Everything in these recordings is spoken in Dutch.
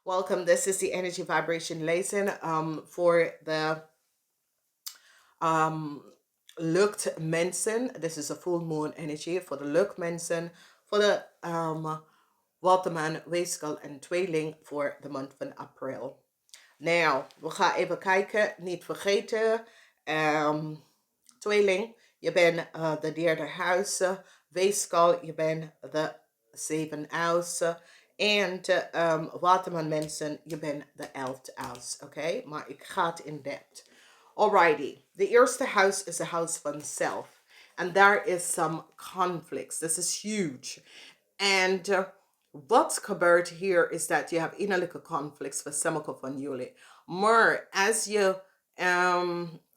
Welcome. This is the energy vibration lesson for the um, Lucht Mensen. This is a full moon energy for the Lucht Mensen, for the Waterman Weegschaal en Tweeling voor de maand van april. Nou, we gaan even kijken. Niet vergeten, Tweeling, je bent de derde huis. Weegschaal, je bent de 7 huis. En Waterman Mensen, je bent de 11e huis. Oké, maar ik ga het in depth. Alrighty, the eerste house is a house van self. And there is some conflicts. This is huge. And wat gebeurt hier is dat je hebt innerlijke conflicts voor sommige van jullie. Maar als je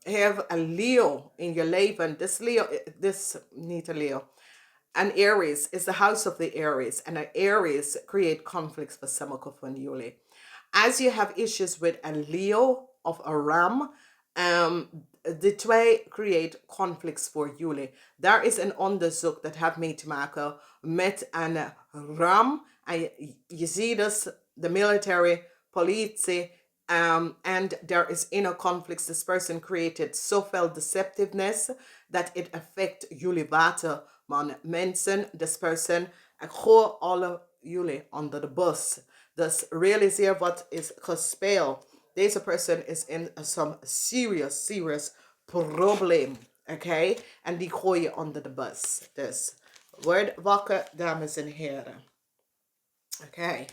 have een Leo in je leven, this niet een Leo, an Aries is the house of the Aries, and an Aries create conflicts for sommige van jullie. As you have issues with a Leo of a Ram, de twee create conflicts voor jullie. Daar is een onderzoek dat heeft mee te maken met een Ram. En je ziet dus de military, politie, and there is inner conflicts. This person created so veel deceptiveness that it affect jullie waterman mensen. This person, ik gooi alle jullie onder de bus. Dus realiseer wat is gespeeld. Deze person is in some serious probleem. Oké? En die gooi je onder de bus. Dus word wakker, dames en heren. Oké.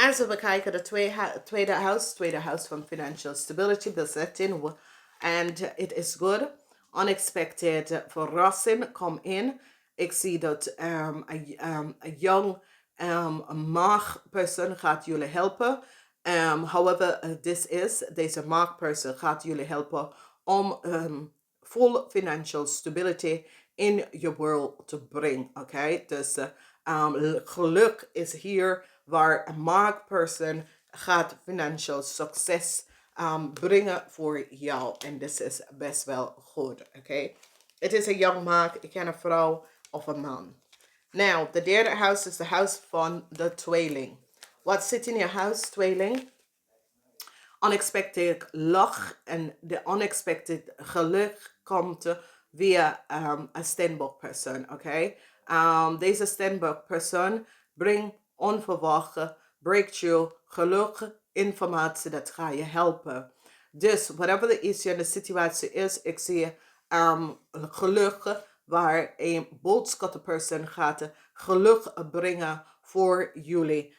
Als we kijken, de tweede huis van financial stability, bezetting, and it is good. Unexpected verrassing come in. Ik zie dat een young maagpersoon gaat jullie helpen. However deze maagpersoon gaat jullie helpen om full financial stability in je world te brengen. Oké, dus geluk is hier waar een maagpersoon gaat financial succes brengen voor jou. En dit is best wel goed. Oké, het is een young maag, ik ken een vrouw of een man. Now, de derde huis is de huis van de tweeling. Wat zit in je huis, tweeling? Unexpected lach en de unexpected geluk komt via een Steenbok persoon, oké? Deze Steenbok persoon brengt onverwachte breakthrough, geluk, informatie dat ga je helpen. Dus, whatever the issue en de situatie is, ik zie geluk waar een boodschappenpersoon gaat geluk brengen voor jullie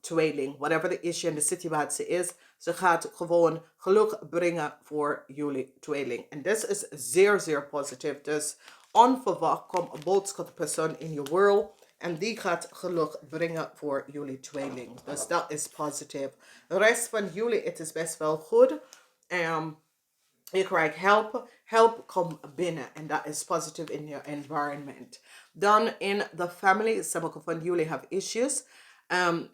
tweeling. Whatever the issue en de situatie is, ze gaat gewoon geluk brengen voor jullie tweeling. En dit is zeer positief. Dus onverwacht komt een boodschappenpersoon in je world en die gaat geluk brengen voor jullie tweeling. Dus dat is positief. De rest van jullie, het is best wel goed. Je krijgt help. Help komt binnen. En dat is positief in je environment. Dan in de family. Sommige van jullie have issues.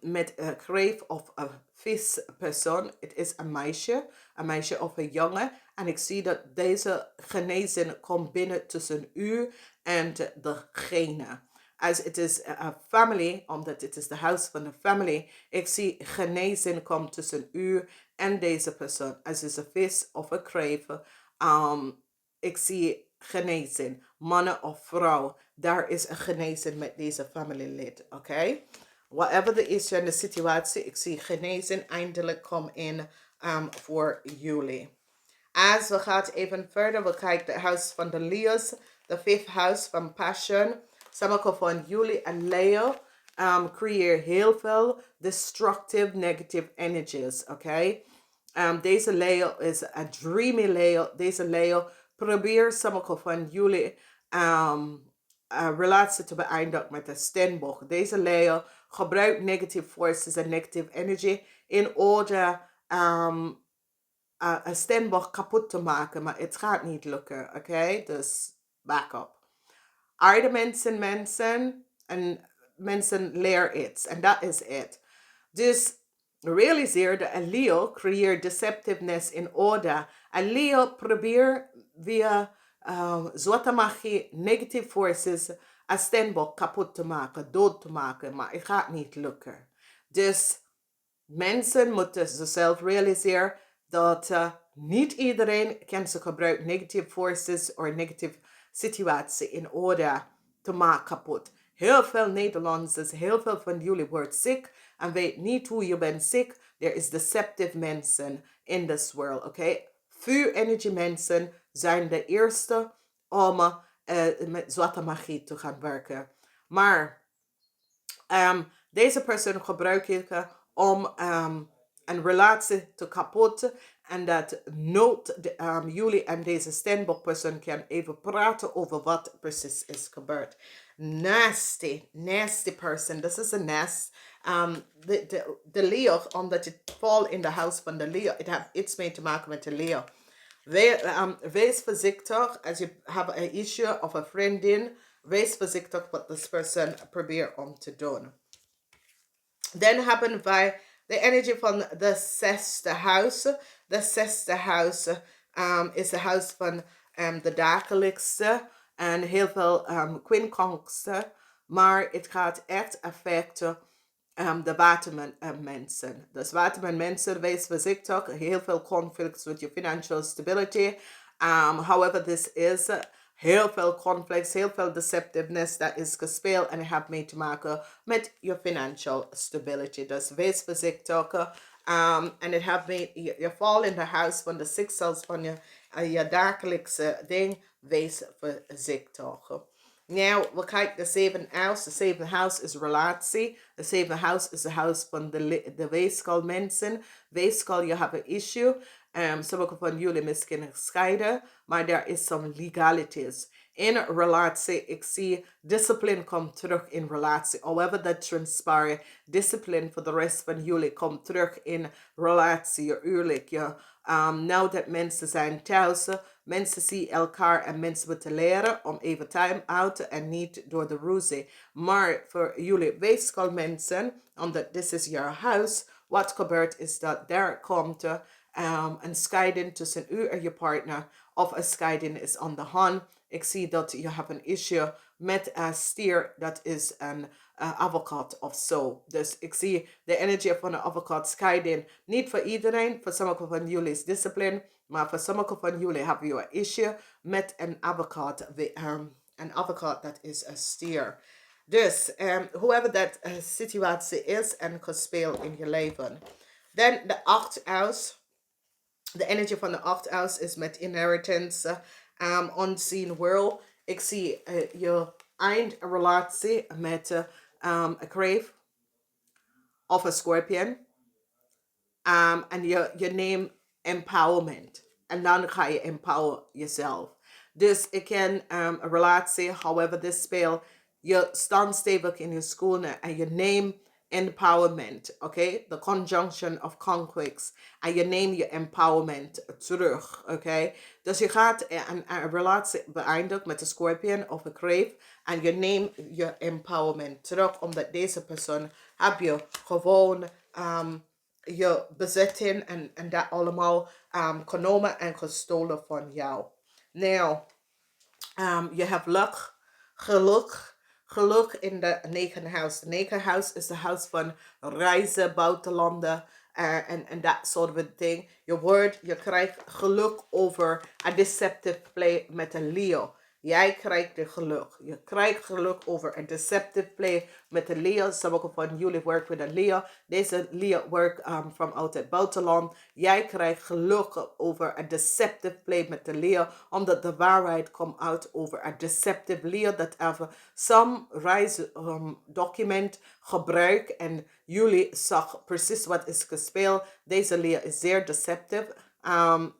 Met een crave of een vispersoon. Het is een meisje of een jongen. En ik zie dat deze genezing komt binnen tussen u en degene. Als het is een family, omdat het is de huis van de family, ik zie genezing komt tussen u en deze persoon. Als het is een vis of een crave, ik zie genezing, mannen of vrouw. Daar is een genezing met deze familielid, oké? Whatever the issue en de situatie, ik zie genezing eindelijk komen in voor jullie. Als we gaan even verder, we kijken het huis van de Leo's, de fifth house van passion. Sommige van jullie en Leo creëer heel veel destructive negative energies, oké? Deze Leo is een dreamy Leo. Deze Leo probeert sommige van jullie relatie te beëindigen met de Steenbok. Deze Leo gebruikt negative forces en negative energy in order een Steenbok kapot te maken, maar het gaat niet lukken, oké? Dus back up. Aarde mensen en mensen leren iets. En dat is het. Dus realiseer dat een Leo creëert deceptiveness in order. Een Leo probeert via zwarte magie, negative forces, een Steenbok kapot te maken, dood te maken. Maar het gaat niet lukken. Dus Mensen moeten zichzelf realiseren dat niet iedereen kan ze gebruiken negative forces of negative situatie in orde te maken kapot. Heel veel Nederlanders, heel veel van jullie wordt ziek en weet niet hoe je bent ziek. There is deceptive mensen in this world, oké? Vuur energy mensen zijn de eerste om met zwarte magie te gaan werken. Maar deze persoon gebruik ik om een relatie te kapotten. En dat jullie en deze steenbokpersoon kan even praten over wat precies is gebeurd. Nasty person. This is a nest. De leer, omdat het valt in de huis van de leer, het heeft iets mee te maken met de leer. Wees voorzichtig als je hebt een issue of een vriendin. Wees voorzichtig wat this person probeert om te doen. Dan hebben wij de energie van de zesde huis. De zesde huis is de huis van de dagelijkse en heel veel quincunxen. Maar het gaat echt affecten de Waterman mensen. Dus Waterman mensen, wees voorzichtig. Heel veel conflicts with your financial stability. However, this is heel veel conflicts, heel veel deceptiveness dat is gespeeld en heeft mee te maken met je financial stability. Dus wees voorzichtig. En het heeft mee, je valt in de huis van de zichtzelfs van je dagelijkse ding. Wees voorzichtig. Nou, we kijken de zevende huis. De zevende huis is relatie. De zevende huis is de huis van de weegschaal mensen. Weegschaal, je hebt een issue. Sommige van jullie misschien gescheiden, maar er is some legalities. In relatie, ik zie discipline komt terug in relatie. However that transpire, discipline voor de rest van jullie komt terug in relatie, je huwelijk. Nou dat mensen zijn thuis, mensen zien elkaar en mensen moeten leren om even time out en niet door de ruzie. Maar voor jullie weegschaal mensen, omdat dit is jouw huis, wat gebeurt is dat daar komt een scheiding tussen u en je partner of een scheiding is aan de hand. Ik zie dat je hebt een issue met een stier, dat is een advocaat of zo. Dus ik zie de energie van een advocaat scheiding. Niet voor iedereen, voor sommige van jullie is discipline, maar voor sommige van jullie hebben je een issue met een advocaat. Een advocaat dat is een stier. Dus, whoever dat situatie is en gespeeld in je leven. Dan de 8 huis. De energie van de 8 house is met inheritance, unseen world. Ik zie je eindrelatie met een Crave of een Scorpion. En je neemt empowerment. En dan ga je empower jezelf. Dus ik ken een relatie, however this speel, je staat stevig in je schoenen en je neemt empowerment, oké? The conjunction of conflicts. En je neemt je empowerment terug, oké? Dus je gaat een relatie beëindigen met een Scorpion of een Crave en je neemt je empowerment terug, omdat deze persoon heb je gewoon je bezitting en dat allemaal genomen en gestolen van jou. Nou, je hebt geluk in de 9e huis. De 9e huis is de huis van reizen, buitenlanden en dat soort dingen. Je krijgt geluk over een deceptive play met een Leo. Jij krijgt de geluk. Je krijgt geluk over een deceptive play met een Leo. Sommige van jullie werken met een Leo. Deze Leo werkt van uit het buitenland. Jij krijgt geluk over een deceptive play met de Leo. Omdat de waarheid komt uit over een deceptive Leo. Dat even some reisdocument gebruikt. En jullie zag precies wat is gespeeld. Deze Leo is zeer deceptive.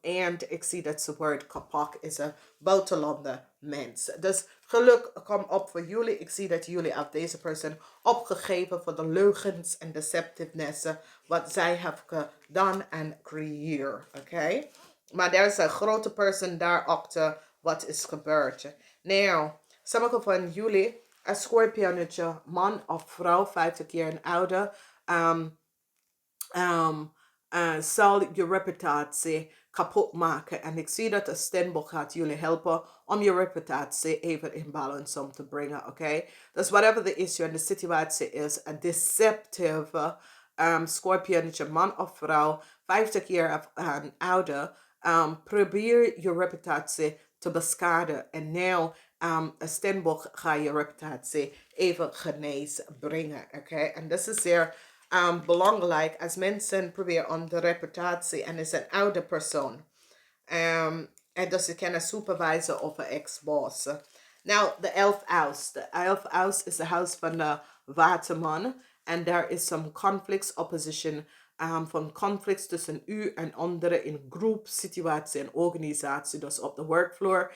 En ik zie dat ze woord kapak is een buitenlander mens. Dus geluk komt op voor jullie. Ik zie dat jullie op deze persoon opgegeven voor de leugens en deceptiveness wat zij heeft gedaan en creëerd. Oké? Maar er is een grote persoon daarachter wat is gebeurd. Nou, sommige van jullie, een Scorpionetje, man of vrouw, 50 jaar en ouder, zal je reputatie kapot maken. En ik zie dat de steenbok gaat jullie helpen om je reputatie even in balance om te brengen, oké? Dus whatever the issue en de situatie is, a deceptive Scorpion is je man of vrouw, 50 jaar en ouder, probeer je reputatie te beskaden. En nou, Stenbock ga je reputatie even genees brengen. Okay? En dat is zeer belangrijk als mensen proberen om de reputatie en is een oude persoon. En dus je kan een supervisor of een ex-boss. Nou, de 11th house. De 11th house is de huis van de Waterman. En daar is some conflicts, opposition, van conflicts tussen u en anderen in groep, situatie en organisatie. Dus op de workfloor.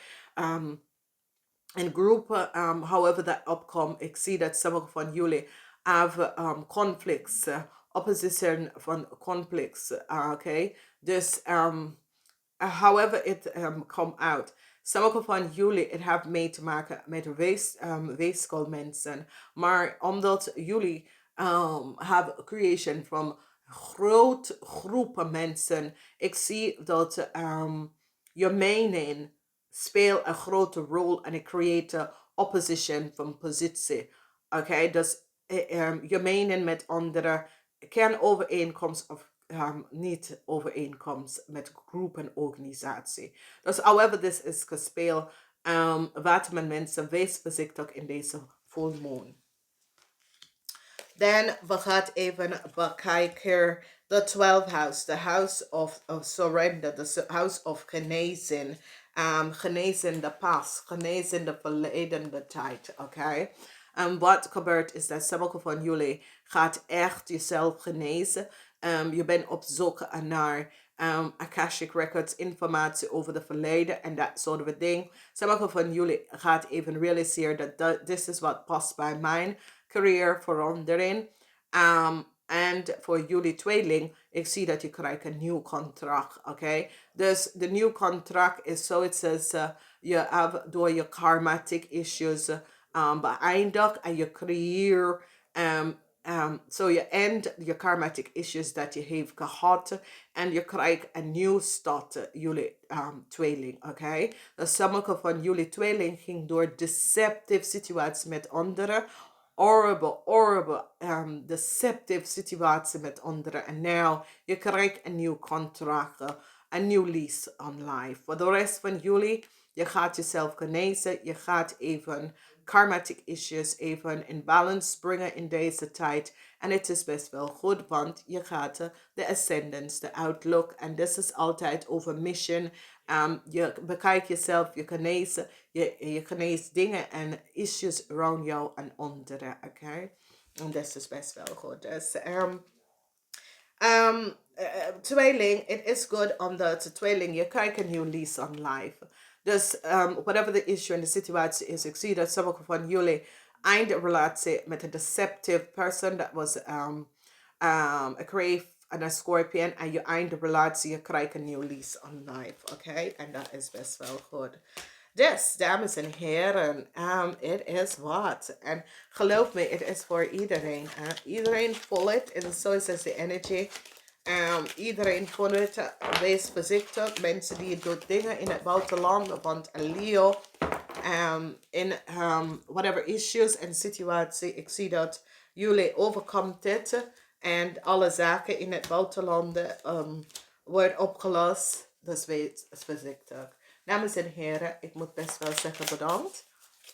In groepen, however dat opkomt, ik zie dat sommige van jullie hebben conflicts, opposition van conflicts, okay? Dus, however it come out. Sommige van jullie het heeft mee te maken met weegschaal mensen, maar omdat jullie have creation van groot groepen mensen, ik zie dat je mening speelt een grote rol en het creëert opposition van positie. Oké, dus je mening met anderen kan overeenkomst of niet overeenkomst met groep en organisatie. Dus however this is gespeeld, Waterman mensen, wees voorzichtig in deze full moon. Dan we gaan even bekijken de 12th house, the house of surrender, the house of genezing. Genezen de pas, genezen de verledende tijd, oké? En wat gebeurt is dat sommige van jullie gaat echt jezelf genezen. Je bent op zoek naar Akashic Records, informatie over de verleden en dat soort dingen. Sommige van jullie gaat even realiseren dat dit is wat past bij mijn career verandering. En voor jullie tweeling, ik zie dat je krijgt een nieuw contract, oké? Dus de nieuw contract is zoiets als je hebt door je karmatic issues beëindigd en je creëert, so je end je karmatic issues dat je heeft gehad en je krijgt een nieuw start, jullie tweeling, oké? Dus sommige van jullie tweeling ging door deceptive situaties met anderen, horrible, deceptive situatie met anderen. En nu, je krijgt een nieuw contract, een nieuw lease on life. Voor de rest van jullie, je gaat jezelf genezen. Je gaat even karmatic issues even in balance brengen in deze tijd. En het is best wel goed, want je gaat de ascendance, de outlook. En dit is altijd over mission. Je bekijkt jezelf, je geneest, je geneest dingen en issues around jou en anderen, oké? En dat is best wel goed. Dus, tweeling, it is good omdat de tweeling, je krijgt een nieuw lease on life. Dus, whatever the issue en de situatie is, ik zie dat sommige van jullie eindrelatie met een deceptive person, dat was a crave en een scorpion, en je eindrelatie, je krijgt een nieuw lease on life, oké? En dat is best wel goed. Dus, dames en heren, het is wat. En geloof me, het is voor iedereen. Iedereen voelt het, en zo is de energy. Iedereen voelt het, wees voorzichtig. Mensen die doen dingen in het buitenland, want een Leo, in whatever issues en situatie, ik zie dat jullie overkomt dit. En alle zaken in het buitenland worden opgelost. Dus wees voorzichtig. Dames en heren, ik moet best wel zeggen bedankt.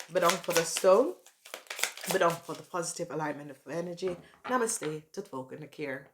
Bedankt voor de steun. Bedankt voor de positive alignment of energy. Namaste, tot volgende keer.